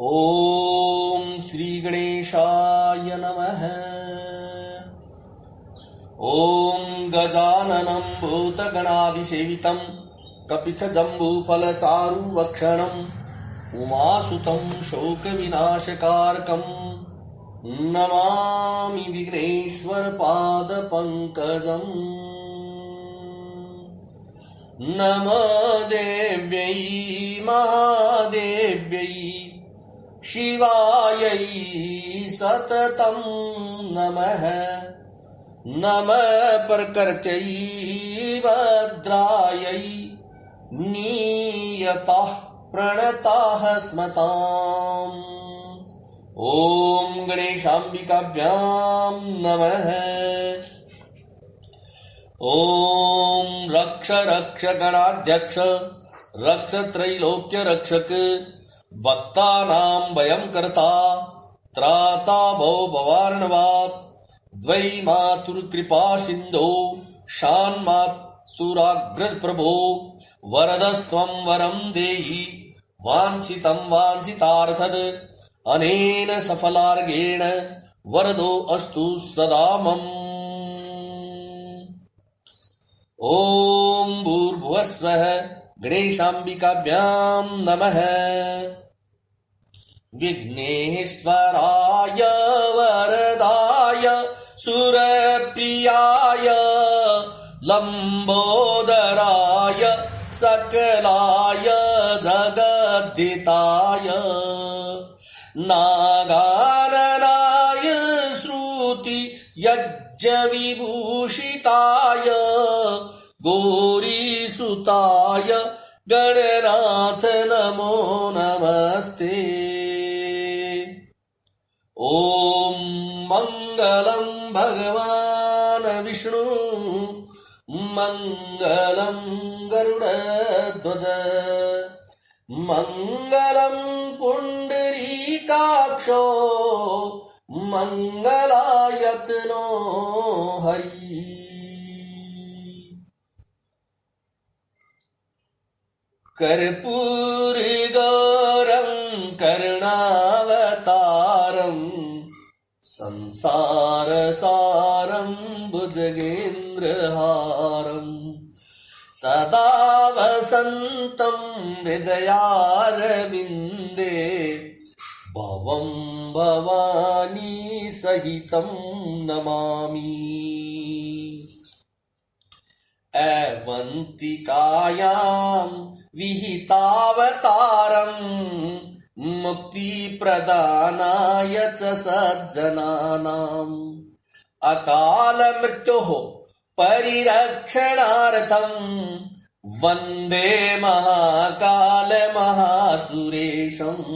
ओम श्री गणेशाय नमः। ओम गजाननं भूतगणादिसेवितं कपितजम्बूफलचारुभक्षणं उमासुतं शोकविनाशकारकं नमामि विघ्नेश्वरपादपङ्कजम्। नमो देव्यै महादेव्यै शिवायै सततं नमः। नमः प्रकृत्यै भद्रायै नियतः प्रणताः स्मताम्। ॐ गणेशाम्बिकाभ्यां नमः। ॐ रक्ष रक्ष गणाध्यक्ष रक्ष त्रैलोक्य रक्षक भक्तानां भयं कर्ता त्राता भव भवार्णवात् द्वै मातुर्कृपा सिन्धो शान्मातुराग्रज प्रभो वरदस्त्वं वरं देहि वाञ्छितं वाञ्छितार्थद अनेन सफलार्गेण वरदो अस्तु सदा मम। ओम भूर्भुवस्वः गणेशाम्बिकाभ्यां नमः। विघ्नेश्वराय वरदाय सुरप्रियाय लंबोदराय सकलाय जगद्धिताय नागाननाय श्रुति यज्ञ विभूषिताय गौरीसुताय गणनाथ नमो नमस्ते। ओम मंगलं भगवान विष्णु मंगलं गरुड़ध्वज मंगलं पुंडरीकाक्षो मंगलायतनो हरि। कर्पूरगौरं करुणावतारं संसारसारं भुजगेन्द्रहारं सदा वसन्तं हृदयारविन्दे भवं भवानी सहितं नमामि। अवन्तिकायां विहितावतारं मुक्तिप्रदानाय च सज्जनानाम् अकाल मृत्योः परिरक्षणार्थं वन्दे महाकाल महासुरेशम्।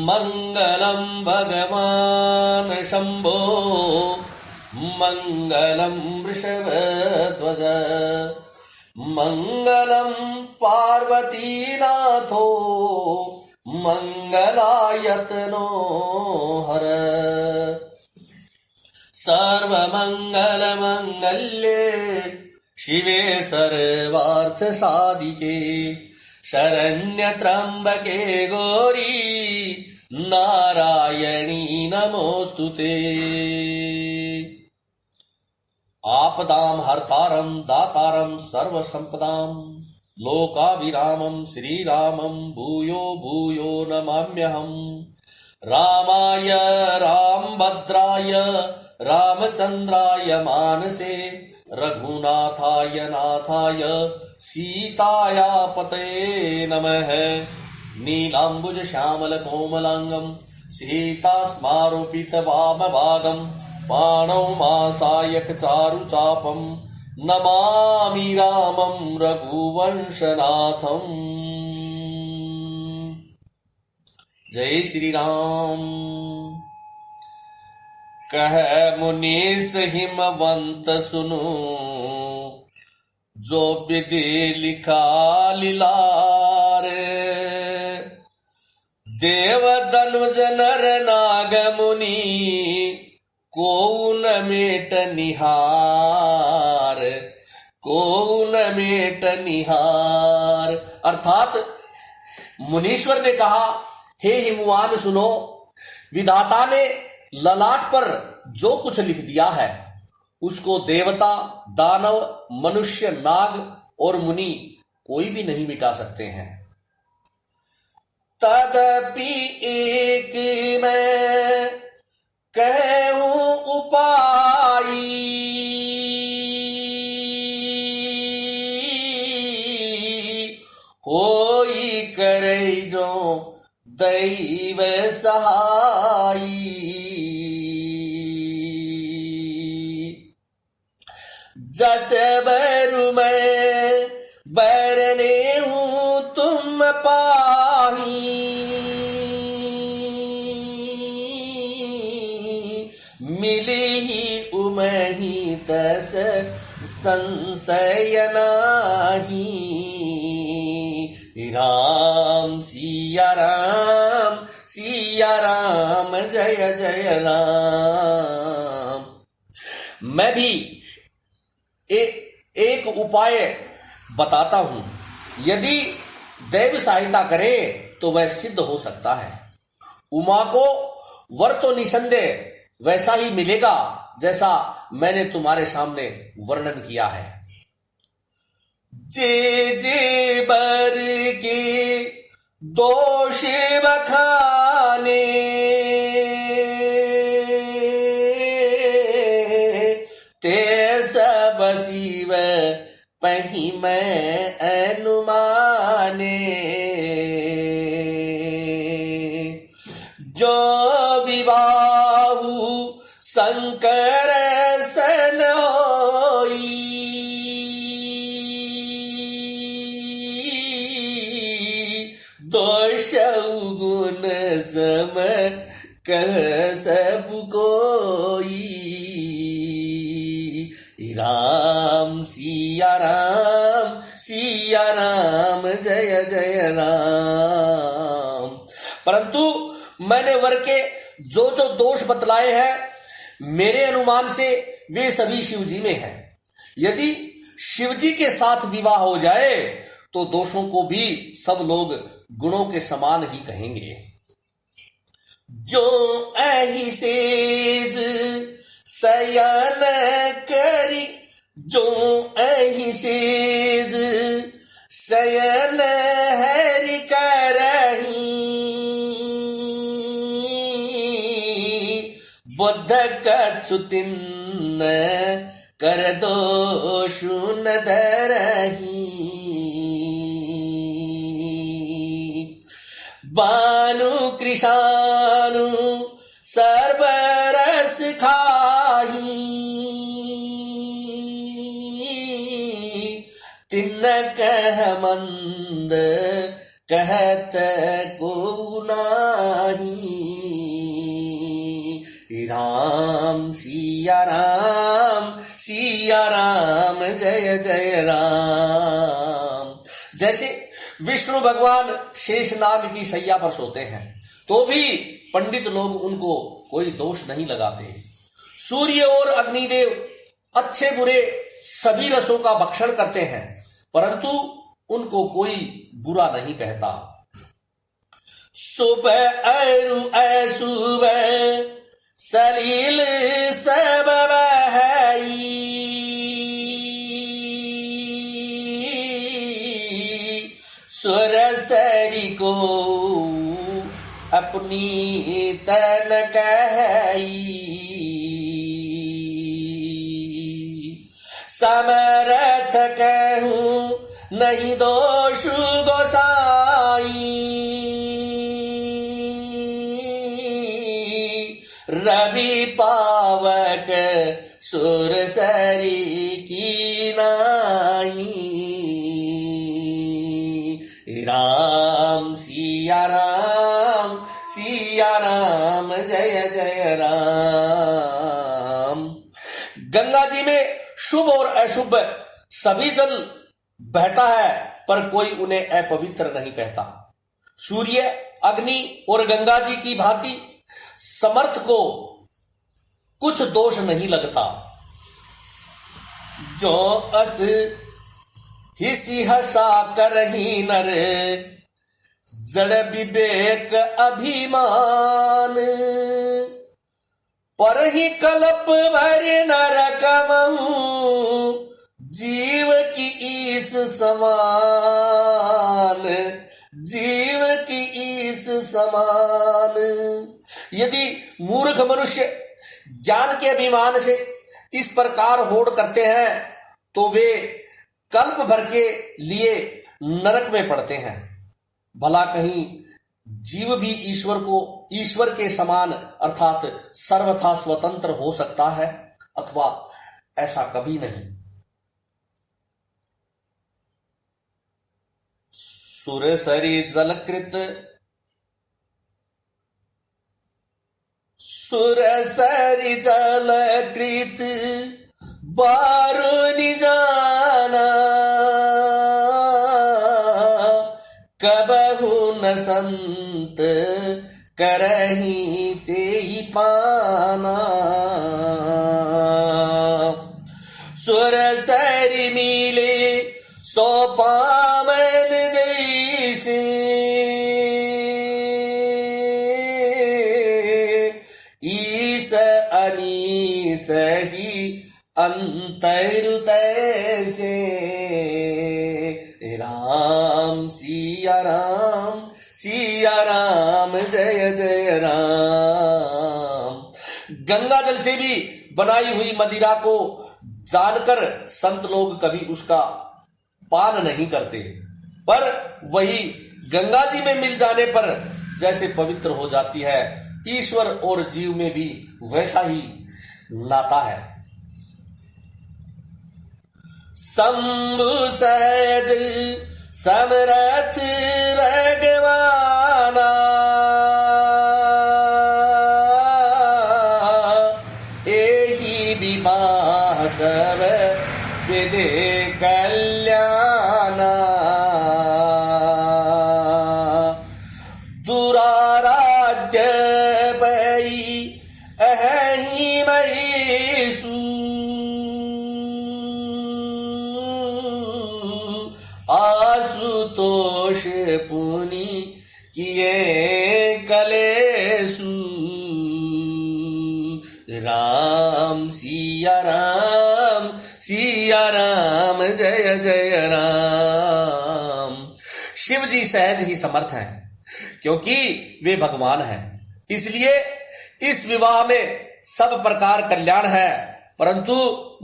मंगलं भगवान् शम्भो मंगलं वृषभध्वज मंगलं पार्वतीनाथो मंगलायतनो हर। सर्वमंगलमंगल्ये शिवे सर्वार्थसाधिके शरण्यत्र्यंबके गौरी नारायणी नमोस्तुते। आपदां हर्तारं दातारं सर्वसंपदां लोकाभिरामं श्रीरामं भूयो भूयो नमाम्यहम्। रामाय रामभद्राय रामचन्द्राय मानसे रघुनाथाय नाथाय सीताया पतये नमः। नीलाम्बुज श्यामल कोमलांगं सीतास्मारोपित वामभागं पाणौ मासायक चारुचापं नमामि रामं रघुवंशनाथम्। जय श्री राम। कह मुनीस हिमवंत सुनो जो विधि लिखा लीलार। देव दनुज नर नाग मुनि को न मेट निहार, को न मेट निहार। अर्थात मुनीश्वर ने कहा, हे हिमवान सुनो, विधाता ने ललाट पर जो कुछ लिख दिया है उसको देवता, दानव, मनुष्य, नाग और मुनि कोई भी नहीं मिटा सकते हैं। तदपि एक मैं कहूं उपाय, होई करे जो दैव सहाई। जस बरु मैं बरने हूं तुम पाही, मिली ही उमही तस संशय नाही। राम सिया राम, सिया राम, जय जय राम। मैं भी एक उपाय बताता हूं, यदि दैव सहायता करे तो वह सिद्ध हो सकता है। उमा को वर तो निसंदेह वैसा ही मिलेगा जैसा मैंने तुम्हारे सामने वर्णन किया है। जे जे बर के दोष बखाने, ते सब शिव पही मैं अनुमाने। जो विबाहु शंकर सन होई, दोष गुण सम कह सब कोई। राम सिया राम, सिया राम, जय जय राम। परंतु मैंने वर के जो जो दोष बतलाए हैं मेरे अनुमान से वे सभी शिवजी में हैं। यदि शिवजी के साथ विवाह हो जाए तो दोषों को भी सब लोग गुणों के समान ही कहेंगे। जो ऐही सेज सयन करी, जो ऐही सेज सयन हरि करही, बुद्ध कछुतिन कर दोषु न धरही। बानु कृषानु सर्वरस खाही, तिन कह मंद कहत को नाही। राम सिया राम, सिया राम, जय जय राम। जैसे विष्णु भगवान शेषनाग की सैया पर सोते हैं तो भी पंडित लोग उनको कोई दोष नहीं लगाते। सूर्य और अग्निदेव अच्छे बुरे सभी रसों का भक्षण करते हैं परंतु उनको कोई बुरा नहीं कहता। शुभ अरु अशुभ सलील सब बहई, सुरसरी को अपनी तन कही। समरथ कहूं नहीं दोषु गोसाई, रवि पावक सुरसरी की नाई। राम सिया राम, सिया राम, जय जय राम। गंगा जी में शुभ और अशुभ सभी जल बहता है पर कोई उन्हें अपवित्र नहीं कहता। सूर्य, अग्नि और गंगा जी की भांति समर्थ को कुछ दोष नहीं लगता। जो अस हिसी हसा करही नर, जड़ विवेक अभिमान, पर ही कल्प भर नरकमहु, जीव की ईस समान, जीव की ईस समान। यदि मूर्ख मनुष्य ज्ञान के अभिमान से इस प्रकार होड़ करते हैं तो वे कल्प भर के लिए नरक में पड़ते हैं। भला कहीं जीव भी ईश्वर के समान अर्थात सर्वथा स्वतंत्र हो सकता है, अथवा ऐसा कभी नहीं। सुरसरी जलकृत, सुरसरी जलकृत बारुनि जाना, कबहु न संत करही तेहि पाना। सुरसरी मिले सो पावन जैसे, ईस अनीस ही अंतर तैसे। राम सिया राम, सिया राम जय जय राम। गंगा जल से भी बनाई हुई मदिरा को जानकर संत लोग कभी उसका पान नहीं करते, पर वही गंगा जी में मिल जाने पर जैसे पवित्र हो जाती है, ईश्वर और जीव में भी वैसा ही नाता है। शंभु सहज समरथ भगवाना, एहि विवाह सब विदे कल्याणा। दुराराध्य पई अहि महीसु, आशुतोष पुनि किए कलेसु। राम सिया राम, सिया राम जय जय राम। शिव जी सहज ही समर्थ हैं, क्योंकि वे भगवान हैं। इसलिए इस विवाह में सब प्रकार कल्याण है, परंतु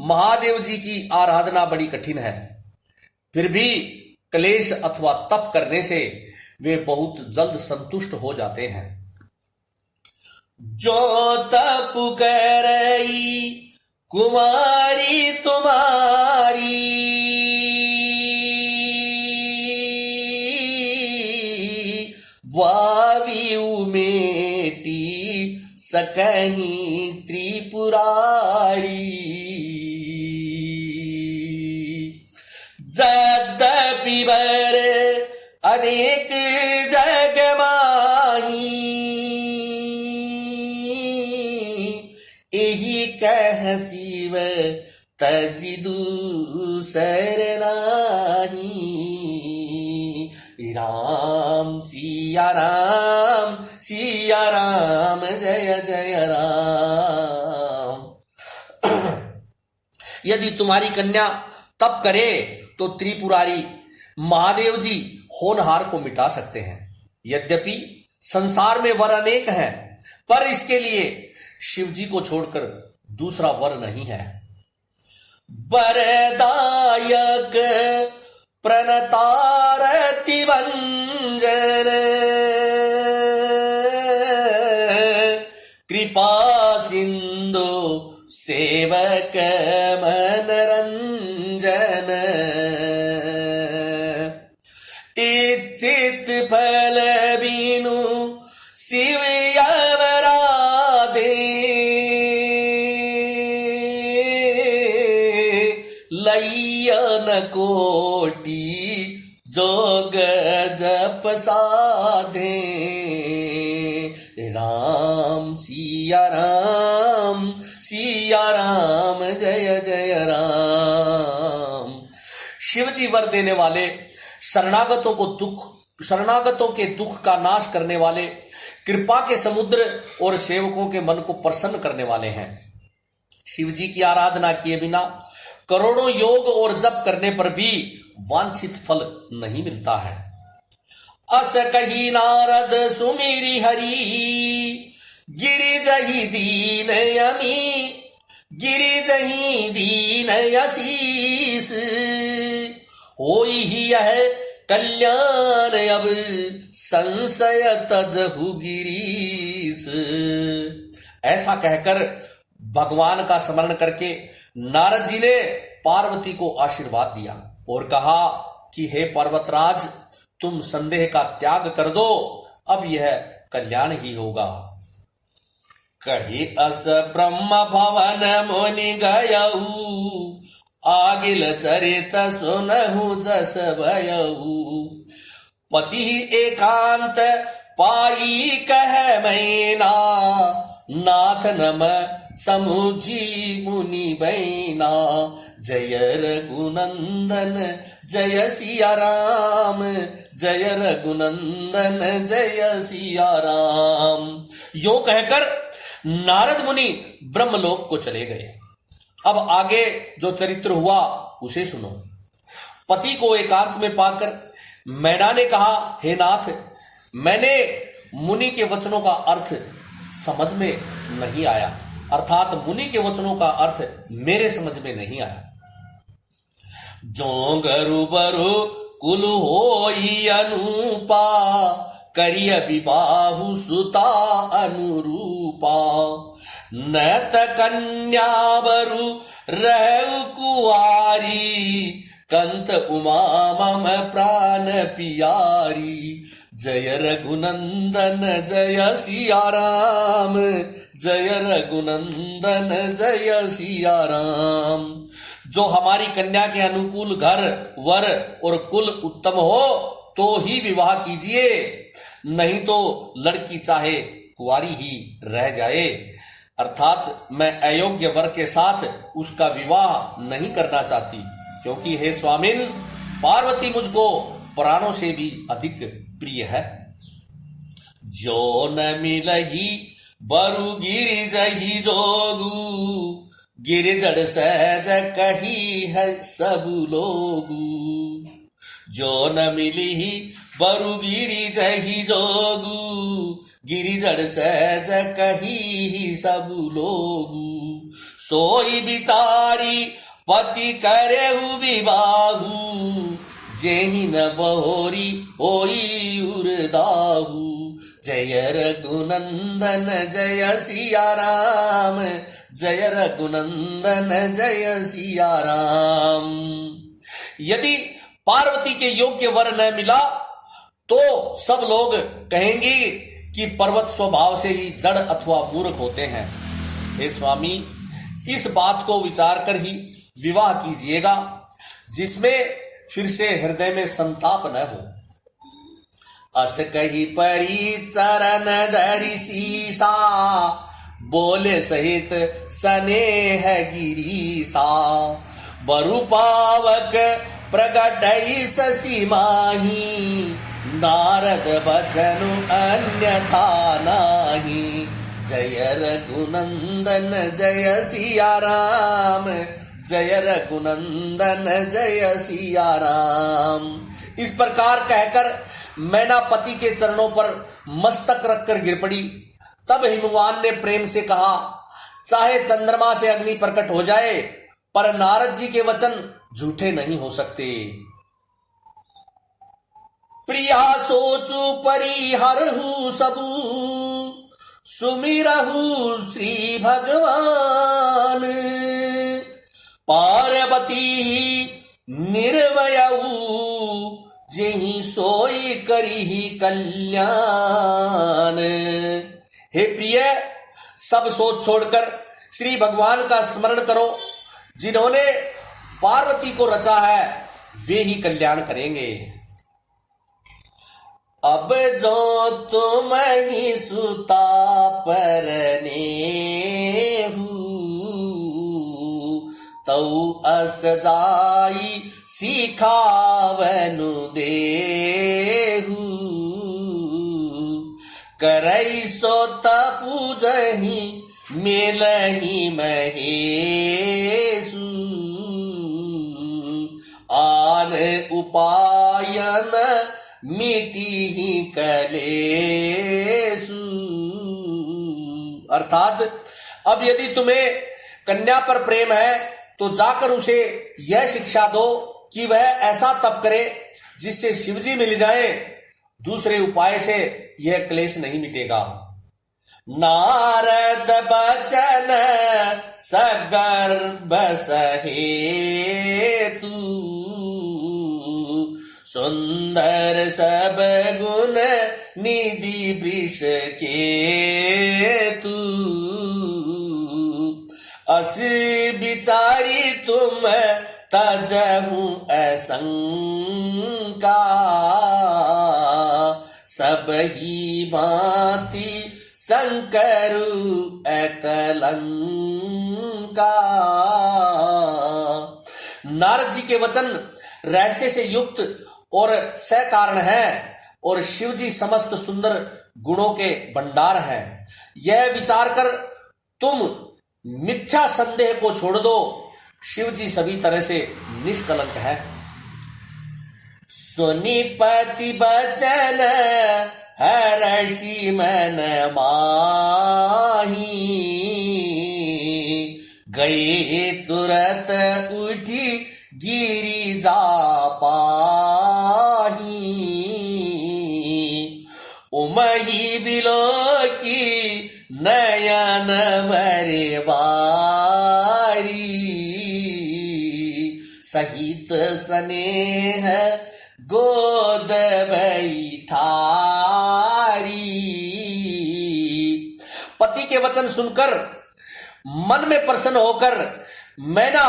महादेव जी की आराधना बड़ी कठिन है। फिर भी क्लेश अथवा तप करने से वे बहुत जल्द संतुष्ट हो जाते हैं। जो तप करई कुमारी तुम्हारी, वावी उमेटी सकहीं त्रिपुरारी। यद्यपि वर अनेक जग माही, एहि कह शिव तजि दूसर नाही। राम सिया राम, सिया राम जय जय राम। यदि तुम्हारी कन्या तप करे तो त्रिपुरारी महादेव जी होनहार को मिटा सकते हैं। यद्यपि संसार में वर अनेक हैं, पर इसके लिए शिव जी को छोड़कर दूसरा वर नहीं है। वरदायक प्रणतारति भंजन, कृपा सिंधु सेवक मनरंजन। इच्छित फल बीनु शिव अवराधे, लयन कोटि जोग जप साधे। राम सिया राम, सिया राम जय जय राम। शिव जी वर देने वाले, शरणागतों को दुख शरणागतों के दुख का नाश करने वाले, कृपा के समुद्र और सेवकों के मन को प्रसन्न करने वाले हैं। शिव जी की आराधना किए बिना करोड़ों योग और जप करने पर भी वांछित फल नहीं मिलता है। अस कही नारद सुमिरी हरि, गिरि जही दीन यमी, गिरि जही दीन यशीस, होई ही यह कल्याण अब संशय तजहु गिरीश। ऐसा कहकर भगवान का स्मरण करके नारद जी ने पार्वती को आशीर्वाद दिया और कहा कि हे पर्वतराज, तुम संदेह का त्याग कर दो, अब यह कल्याण ही होगा। कही अस ब्रह्म भवन मुनि गयऊ, आगिल चरित सुनहु जस भयऊ। पति एकांत पाई कह मैना, नाथ नम समुझी मुनि बैना। जय रघुनंदन जय सिया राम, जय रघुनंदन जय सिया राम। यो कहकर नारद मुनि ब्रह्मलोक को चले गए। अब आगे जो चरित्र हुआ उसे सुनो। पति को एकांत में पाकर मैना ने कहा, हे नाथ, मैंने मुनि के वचनों का अर्थ समझ में नहीं आया, अर्थात मुनि के वचनों का अर्थ मेरे समझ में नहीं आया। जोंगरु बरु कुल होई अनुपा, करिय विबाहु सुता अनुरूपा। नत कन्या बरु रहु कुआरी, कंत उमा मम प्राण पियारी। जय रघुनंदन जय सिया राम, जय रघुनंदन जय सिया राम। जो हमारी कन्या के अनुकूल घर वर और कुल उत्तम हो तो ही विवाह कीजिए, नहीं तो लड़की चाहे कुंवारी ही रह जाए। अर्थात मैं अयोग्य वर के साथ उसका विवाह नहीं करना चाहती, क्योंकि हे स्वामिन, पार्वती मुझको प्राणों से भी अधिक प्रिय है। जो न मिलही बरु गिरि जही जोगू, गिरि जड़ सहज कही है सब लोगू। जो न मिली बरु गिरि जही जोगू, गिरि जड़ सहज कही ही सब लोगू। सोई बिचारी पति करे विवाहू, जेहि न बहोरी होई उरदाहू। जय रघुनंदन जय सिया राम, जय रघुनंदन जय सिया राम। यदि पार्वती के योग्य वर न मिला तो सब लोग कहेंगे कि पर्वत स्वभाव से ही जड़ अथवा मूर्ख होते हैं। हे स्वामी, इस बात को विचार कर ही विवाह कीजिएगा, जिसमें फिर से हृदय में संताप न हो। अस कही परी चरण धरि सीसा, बोले सहित स्नेह गिरीसा। बरु पावक प्रगटई शशि माही, नारद बचनु अन्यथा नाही। जय रघुनंदन जय सिया राम, जय रघुनंदन जय सिया राम। इस प्रकार कहकर मैना पति के चरणों पर मस्तक रखकर गिर पड़ी। तब हिमवान ने प्रेम से कहा, चाहे चंद्रमा से अग्नि प्रकट हो जाए, पर नारद जी के वचन झूठे नहीं हो सकते। प्रिया सोचु परिहरहु सबू, सुमिरहु श्री भगवान। पार्वती निर्वयऊ, जेहि सोई करिहि कल्याण। हे प्रिय, सब सोच छोड़कर श्री भगवान का स्मरण करो। जिन्होंने पार्वती को रचा है वे ही कल्याण करेंगे। अब जो तुम ही सुता परने हूँ, तऊ अस जाई सिखावनु देहू। करई सो तपूजहि मेलहि महेशु आन उपायन मिटिहि कलेशु। अर्थात अब यदि तुम्हें कन्या पर प्रेम है तो जाकर उसे यह शिक्षा दो कि वह ऐसा तप करे जिससे शिवजी मिल जाए, दूसरे उपाय से यह क्लेश नहीं मिटेगा। नारद बचन सगर्भ सहेतु सुंदर सब गुण निधि वृष केतु अस विचारी तुम तजहु असंका सब ही भांति शंकरु अकलंका। नारद जी के वचन रहस्य से युक्त और सकारण है और शिवजी समस्त सुंदर गुणों के भंडार हैं। यह विचार कर तुम मिथ्या संदेह को छोड़ दो, शिवजी सभी तरह से निष्कलंक है। सुनिपति बचन हर्षि मन माही गए तुरत उठी गिरिजा पाही उमही बिलो की नयन भरे बारी सहित स्नेह गोद बैठारी। पति के वचन सुनकर मन में प्रसन्न होकर मैना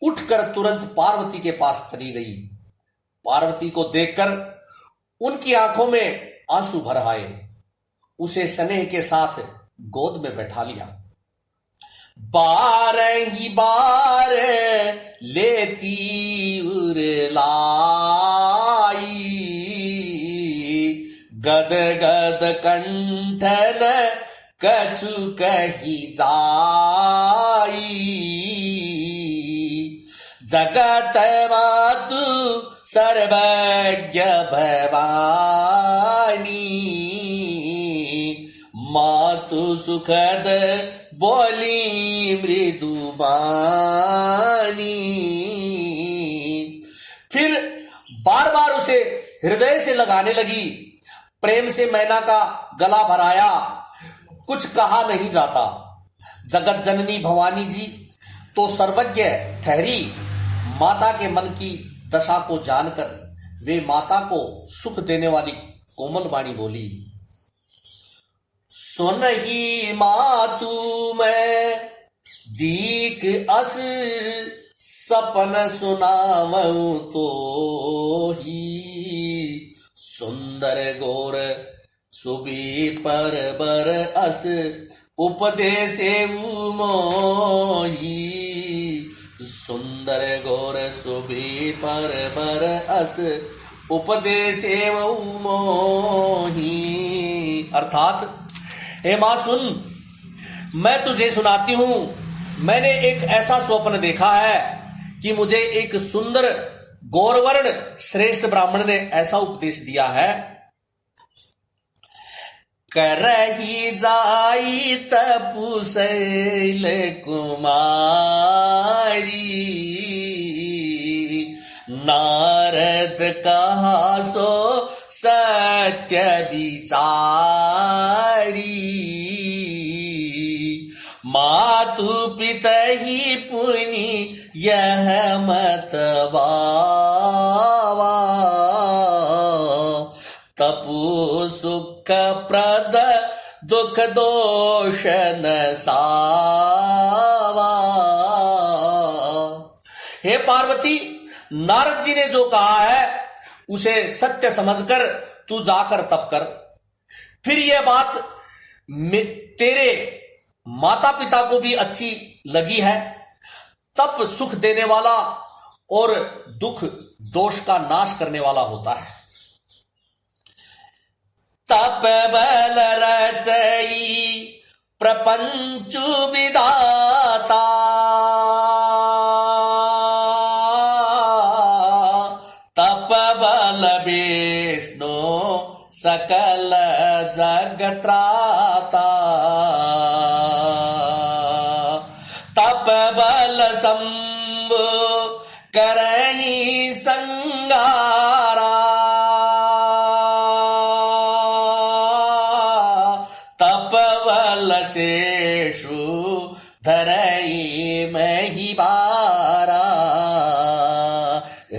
उठकर तुरंत पार्वती के पास चली गई। पार्वती को देखकर उनकी आंखों में आंसू भर आए, उसे स्नेह के साथ गोद में बैठा लिया। बार ही बार लेती उरलाई गद गद कंठन कछु कही जाई जगत मातु सर्वज्ञ भवानी मातु सुखद बोली मृदु बानी। फिर बार बार उसे हृदय से लगाने लगी। प्रेम से मैना का गला भराया, कुछ कहा नहीं जाता। जगत जननी भवानी जी तो सर्वज्ञ ठहरी। माता के मन की दशा को जानकर वे माता को सुख देने वाली कोमल वाणी बोली। सुन ही मातु मैं दीक अस सपन सुनावूं तो ही सुंदर गोर सुबी पर बर अस उपदेशे मोही सुंदर गोर सुबी पर बर अस उपदेशे मोही। अर्थात हे मां सुन, मैं तुझे सुनाती हूं। मैंने एक ऐसा स्वप्न देखा है कि मुझे एक सुंदर गौरवर्ण श्रेष्ठ ब्राह्मण ने ऐसा उपदेश दिया है। करही जाई तपुशैल कुमारी नारद कहा सो सत्य विचारी मातु पिता ही पुनि यह मत बावा तपु सुख प्रद दुख दोष न सावा। हे पार्वती, नारद जी ने जो कहा है उसे सत्य समझकर तू जाकर तप कर। फिर यह बात तेरे माता पिता को भी अच्छी लगी है। तप सुख देने वाला और दुख दोष का नाश करने वाला होता है। तप बल प्रपंचु विधाता, तप बल विष्णु सकल जगत्राता, तप बल शंभु करहि संगारा, तप बल शेषु धरई महिबारा।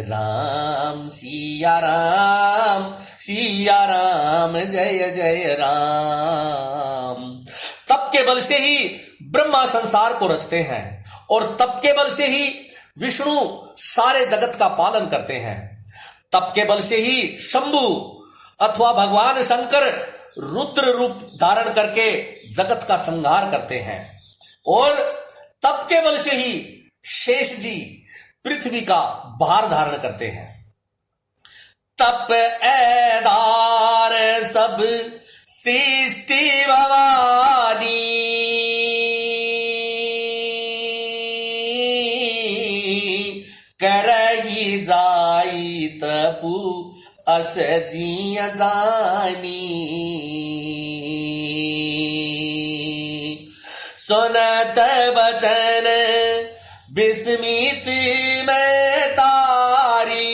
राम सिया राम, सिया राम जय जय राम। तप के बल से ही ब्रह्मा संसार को रचते हैं और तप के बल से ही विष्णु सारे जगत का पालन करते हैं। तप के बल से ही शंभु अथवा भगवान शंकर रुद्र रूप धारण करके जगत का संहार करते हैं और तप के बल से ही शेष जी पृथ्वी का भार धारण करते हैं। तप ऐदार सब सृष्टि भवानी, करही जाई तपु अस जिय जानी। सुनत बचन विस्मित में तारी,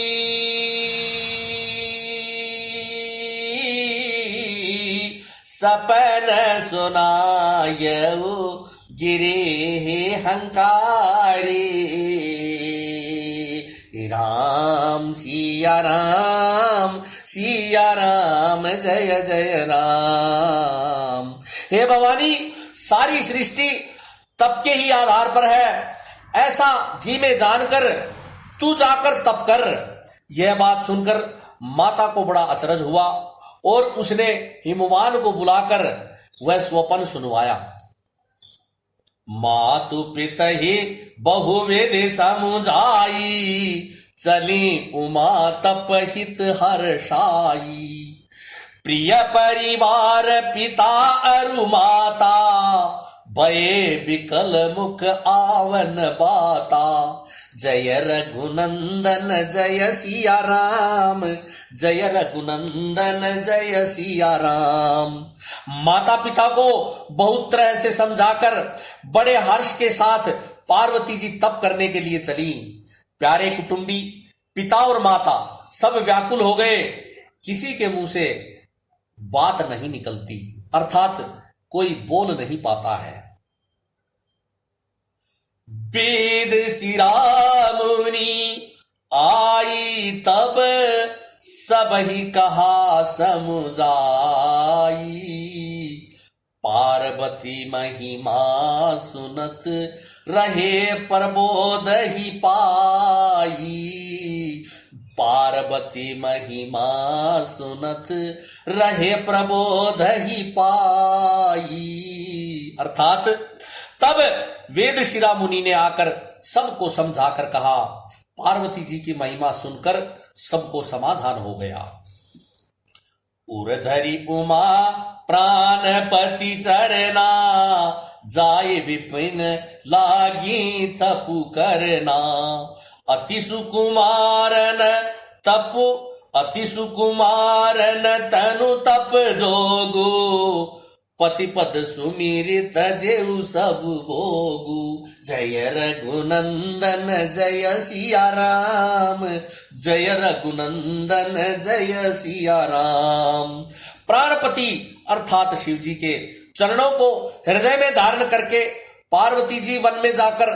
सपन सुनायऊ गिरे हंकारी। राम सिया राम, सिया राम जय जय राम। हे भवानी, सारी सृष्टि तप के ही आधार पर है, ऐसा जी में जानकर तू जाकर तप कर। यह बात सुनकर माता को बड़ा अचरज हुआ और उसने हिमवान को बुलाकर वह स्वप्न सुनवाया। मातु पितहि बहुविध समुझाई, चली उमा तपहित हर्षाई। प्रिय परिवार पिता अरु माता, भये विकल मुख आवन बाता। जय रघुनंदन जय सिया राम, जय रघुनंदन जय सिया राम। माता पिता को बहुत तरह से समझाकर बड़े हर्ष के साथ पार्वती जी तप करने के लिए चली। प्यारे कुटुंबी पिता और माता सब व्याकुल हो गए, किसी के मुंह से बात नहीं निकलती, अर्थात कोई बोल नहीं पाता है। वेद सिरा मुनि आई तब, सब ही कहा समुझाई। पार्वती महिमा सुनत रहे प्रबोध ही पाई। पार्वती महिमा सुनत रहे प्रबोध ही पाई, अर्थात तब वेद शिरा मुनि ने आकर सबको समझाकर कहा। पार्वती जी की महिमा सुनकर सबको समाधान हो गया। उर्धरी उमा प्राणपति चरना, जाय विपिन लागी तपु करना। अति सुकुमारन तपु, अति सुकुमारन तनु तप जोगु। पति पद सुमिरित जेउ सब भोगु। जय रघुनंदन जय सिया राम, जय रघुनंदन जय सिया राम। प्राणपति अर्थात शिव जी के चरणों को हृदय में धारण करके पार्वती जी वन में जाकर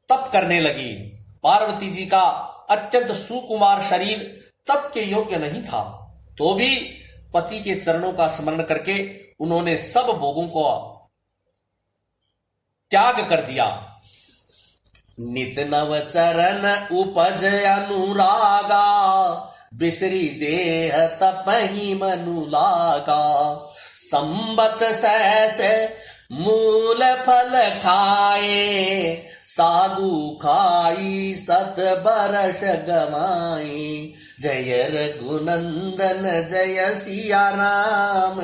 तप करने लगी। पार्वती जी का अत्यंत सुकुमार शरीर तप के योग्य नहीं था, तो भी पति के चरणों का स्मरण करके उन्होंने सब भोगों को त्याग कर दिया। नित नव चरण उपज अनुरागा, बिसरी देह तपहि मनु लागा। संबत सहस मूल फल खाए, सागु खाई सत बरस गवाए। जय रघुनंदन जय सिया राम,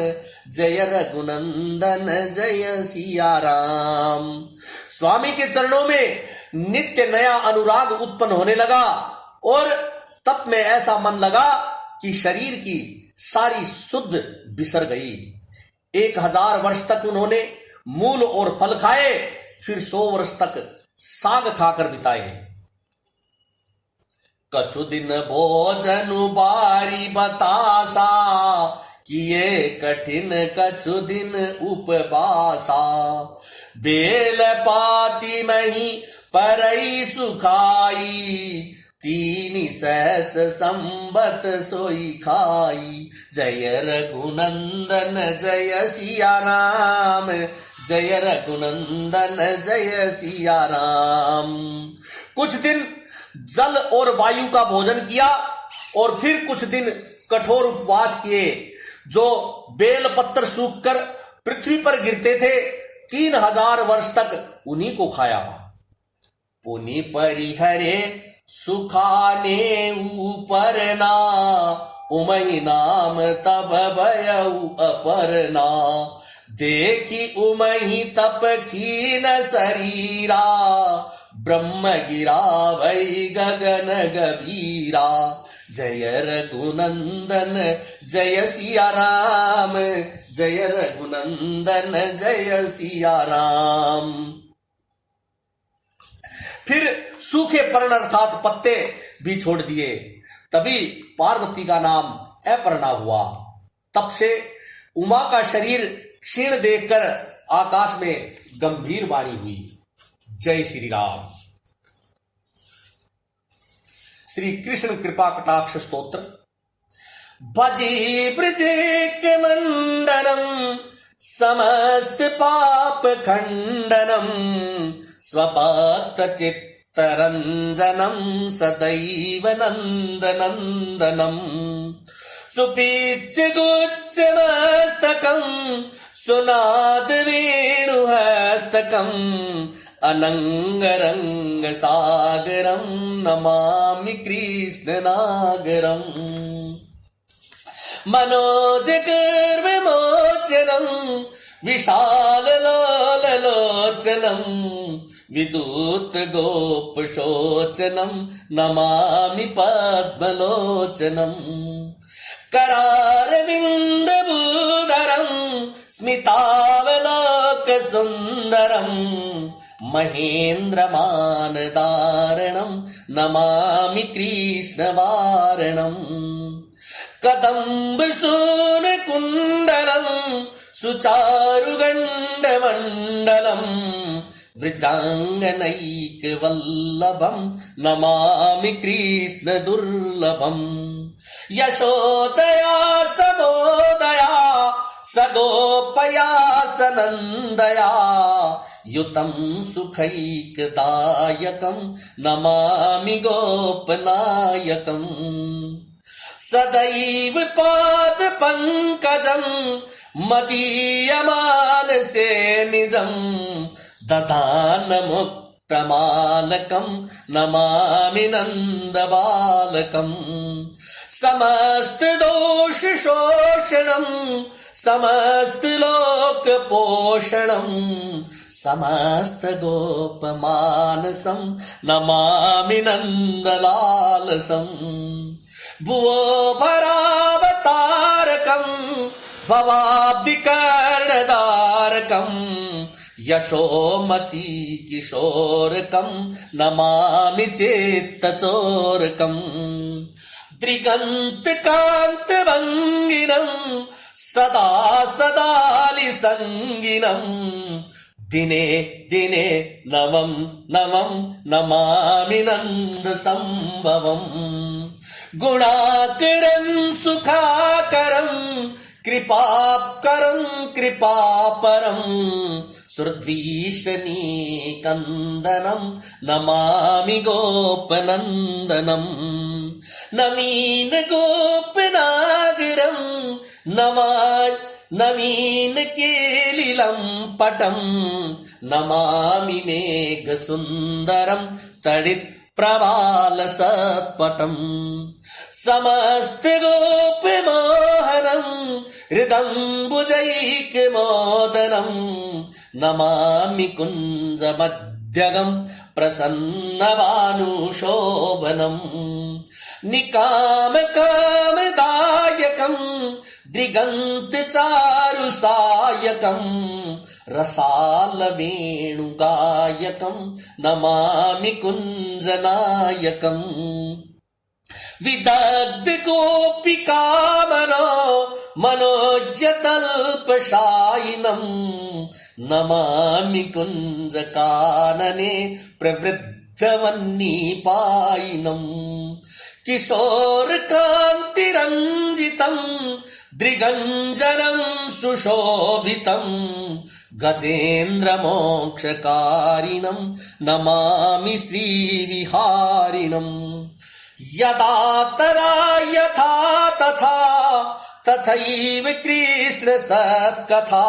जय रघुनंदन जय सिया राम। स्वामी के चरणों में नित्य नया अनुराग उत्पन्न होने लगा और तप में ऐसा मन लगा कि शरीर की सारी सुध बिसर गई। 1000 वर्ष तक उन्होंने मूल और फल खाए, फिर 100 वर्ष तक साग खाकर बिताए। कछु दिन भोजन बारी बतासा, किए कठिन कछु दिन उपवासा। बेल पाती मही परई सुखाई, 3 सहस संबत सोई खाई। जय रघुनंदन जय सिया राम, जय रघुनंदन जय सिया राम। कुछ दिन जल और वायु का भोजन किया और फिर कुछ दिन कठोर उपवास किए। जो बेल पत्तर सूखकर पृथ्वी पर गिरते थे, 3000 वर्ष तक उन्हीं को खाया। पुनि परिहरे सुखाने ऊपर ना, उमहि नाम तब भयउ अपरना। देखी उमहि तप कीन शरीरा, ब्रह्म गिरा भई गगन गभीरा। जय रघुनंदन जय सिया राम, जय रघुनंदन जय सिया राम। फिर सूखे पर्ण अर्थात पत्ते भी छोड़ दिए। तभी पार्वती का नाम अपर्णा हुआ। तब से उमा का शरीर क्षीण देखकर आकाश में गंभीर वाणी हुई। जय श्री राम। श्री कृष्ण कृपा कटाक्ष स्तोत्र। भजे ब्रज के मंडनम, समस्त पाप खंडनम। स्वभक्त चित्तरंजनम, सदैव नंदनंदनम। सुपीच्य गुच्छ मस्तकम, सुनाद वेणुहस्तकम। अनंग रंग सागरम, नमामि कृष्ण नागरम। मनोज गर्व मोचनम, विशाल लोचनम। विदूत गोप शोचनम, नमामि पद्मलोचनम। करारविंद भूधरम, स्मितावलोक सुंदरम। महेंद्र मान दारणम, नमामि कृष्ण वारणम। कदम्ब सून कुंडलम, सुचारु गंड मंडलम। वृजांगनैक वल्लभम, नमामि कृष्ण दुर्लभम। यशोदया समोदया, सगोपया सनंदया। युतं सुखैकदायकं, नमामि गोपनायकं। सदैव पाद पंकजं, मदीयमानसे निजं। दधान मुक्तमालकं, नमामि नंदबालकं। समस्त दोष शोषणं, समस्त लोक पोषणं। समस्त गोप मानसं, नमामि नंदलालसं। भुवो भरावतारकं, भवाब्धि कर्णधारकं। यशोमती किशोरकं, नमामि चेत्तचोरकं। त्रिगंत कांत भंगिनं, सदा सदालिसंगिनं। दिने दिने नवं नवं, नमामि नंद संभवं। गुणाकरं सुखाकरं, कृपाकरं कृपापरं। सुरद्वीषणीकन्दनं, नमामि गोपनन्दनं। नवीन गोपनागरं, नवीन केलिलं पटं। नमामि मेघ सुन्दरं, तडित् प्रवालसत्पटं। समस्त गोप मोहनम हृदम्बुजैक मोदनम नमामि कुंज मध्यगम प्रसन्न भानुशोभनम निकाम कामदायकम दिगंत चारु सायकम रसाल वेणुगायकम नमामि कुंजनायकम विदग्ध गोपिकामनो मनोज्यतल्पशायिनम् नमामि कुंजकानने प्रवृद्धवन्नीपायिनम् किशोरकान्तिरञ्जितम् दृगञ्जनम् सुशोभितम् गजेन्द्रमोक्षकारिणम् नमामि श्रीविहारिणम् यदा तदा यथा तथा तथैव कृष्ण सत्कथा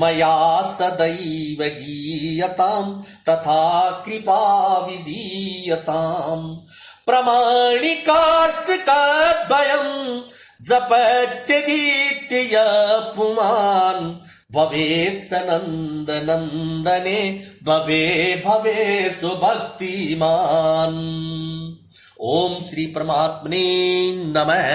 मया सदैव गीयताम् तथा कृपा विधीयताम् प्रमाणिकाष्टकद्वयम् जपत्यजीत्य यः पुमान् भवेत् स नन्दनन्दने भवे सुभक्तिमान्। ओम श्री परमात्मने नमः।